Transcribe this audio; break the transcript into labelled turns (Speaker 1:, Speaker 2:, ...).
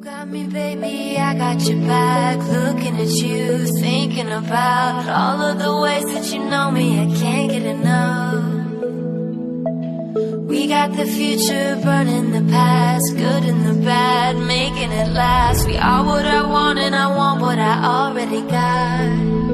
Speaker 1: got me, baby, I got your back. Looking at you, thinking about all of the ways that you know me. I can't get enough. We got the future burning the past, good and the bad, making it last. We are what I want and I want what I already got.